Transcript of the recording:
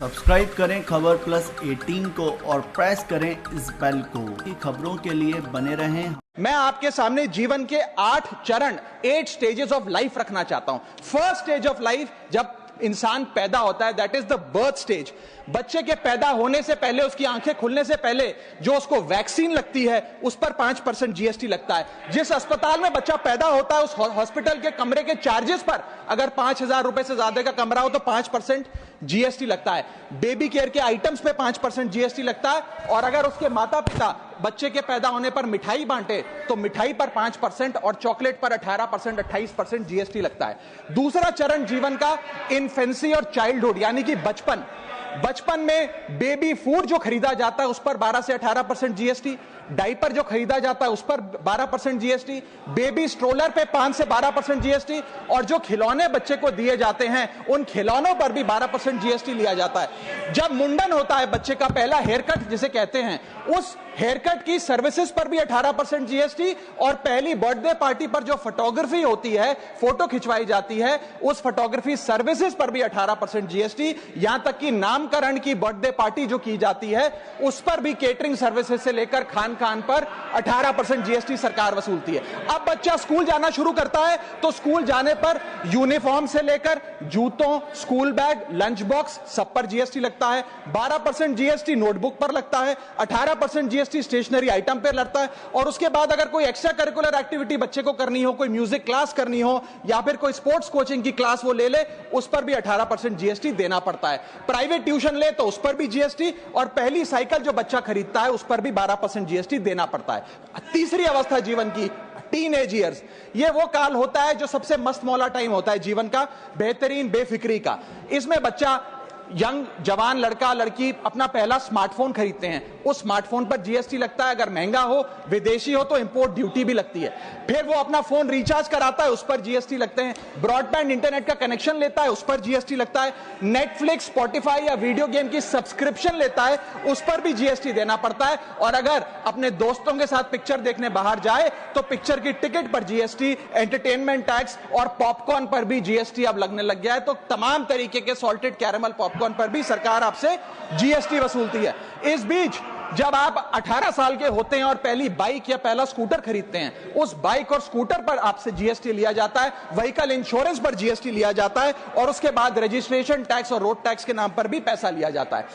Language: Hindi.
सब्सक्राइब करें खबर प्लस 18 को और प्रेस करें इस बेल को। खबरों के लिए बने रहें। मैं आपके सामने जीवन के 8 चरण 8 स्टेजेस ऑफ लाइफ रखना चाहता हूं। फर्स्ट स्टेज ऑफ लाइफ, जब इंसान पैदा होता है, that is the birth stage. बच्चे के पैदा होने से पहले, उसकी आंखें खुलने से पहले जो उसको वैक्सीन लगती है उस पर 5% जीएसटी लगता है। जिस अस्पताल में बच्चा पैदा होता है उस हॉस्पिटल के कमरे के चार्जेस पर अगर 5,000 रुपए से ज्यादा का कमरा हो तो 5% जीएसटी लगता है। बेबी केयर के आइटम्स पे 5% जीएसटी लगता है। और अगर उसके माता पिता बच्चे के पैदा होने पर मिठाई बांटे तो मिठाई पर 5% और चॉकलेट पर 18%, 28% जीएसटी लगता है। दूसरा चरण जीवन का इन्फेंसी और चाइल्डहुड यानी कि बचपन। बचपन में बेबी फूड जो खरीदा जाता है उस पर 12 से 18% जीएसटी, डायपर जो खरीदा जाता है उस पर 12% जीएसटी, बेबी स्ट्रोलर पे 5 से 12% जीएसटी, और जो खिलौने बच्चे को दिए जाते हैं उन खिलौनों पर भी 12% जीएसटी लिया जाता है। जब मुंडन होता है बच्चे का, पहला हेयर कट जिसे कहते हैं, उस हेयर कट की सर्विसेज पर भी 18% जीएसटी, और पहली बर्थडे पार्टी पर जो फोटोग्राफी होती है, फोटो खिंचवाई जाती है, उस फोटोग्राफी सर्विसेज पर भी 18% जीएसटी। यहां तक कि नामकरण की बर्थडे पार्टी जो की जाती है उस पर भी केटरिंग सर्विसेज से लेकर खान पर 18% जीएसटी सरकार वसूलती है। अब बच्चा स्कूल जाना शुरू करता है तो स्कूल जाने पर यूनिफॉर्म से लेकर जूतों, स्कूल बैग, लंच बॉक्स सब पर जीएसटी लगता है। 12% जीएसटी नोटबुक पर लगता है, 18% जीएसटी स्टेशनरी आइटम पर लगता है। और उसके बाद अगर कोई एक्स्ट्रा करिकुलर एक्टिविटी बच्चे को करनी हो, कोई म्यूजिक क्लास करनी हो या फिर कोई स्पोर्ट्स कोचिंग की क्लास वो ले ले, उस पर भी 18% जीएसटी देना पड़ता है। प्राइवेट ट्यूशन ले तो उस पर भी जीएसटी, और पहली साइकिल जो बच्चा खरीदता है उस पर भी 12% जीएसटी देना पड़ता है। तीसरी अवस्था जीवन की, टीनेज ईयर्स, ये वो काल होता है जो सबसे मस्त मौला टाइम होता है जीवन का, बेहतरीन बेफिक्री का। इसमें बच्चा, यंग जवान लड़का लड़की अपना पहला स्मार्टफोन खरीदते हैं। उस स्मार्टफोन पर जीएसटी लगता है, अगर महंगा हो, विदेशी हो तो इंपोर्ट ड्यूटी भी लगती है। फिर वो अपना फोन रिचार्ज कराता है, उस पर जीएसटी लगते हैं। ब्रॉडबैंड इंटरनेट का कनेक्शन लेता है, उस पर जीएसटी लगता है। नेटफ्लिक्स, स्पॉटिफाई या वीडियो गेम की सब्सक्रिप्शन लेता है, उस पर भी जीएसटी देना पड़ता है। और अगर अपने दोस्तों के साथ पिक्चर देखने बाहर जाए तो पिक्चर की टिकट पर जीएसटी, एंटरटेनमेंट टैक्स और पॉपकॉर्न पर भी जीएसटी अब लगने लग गया है। तो तमाम तरीके के सॉल्टेड कैरेमल पॉपकॉर्न पर भी सरकार आपसे जीएसटी वसूलती है। इस बीच जब आप 18 साल के होते हैं और पहली बाइक या पहला स्कूटर खरीदते हैं, उस बाइक और स्कूटर पर आपसे जीएसटी लिया जाता है, व्हीकल इंश्योरेंस पर जीएसटी लिया जाता है, और उसके बाद रजिस्ट्रेशन टैक्स और रोड टैक्स के नाम पर भी पैसा लिया जाता है।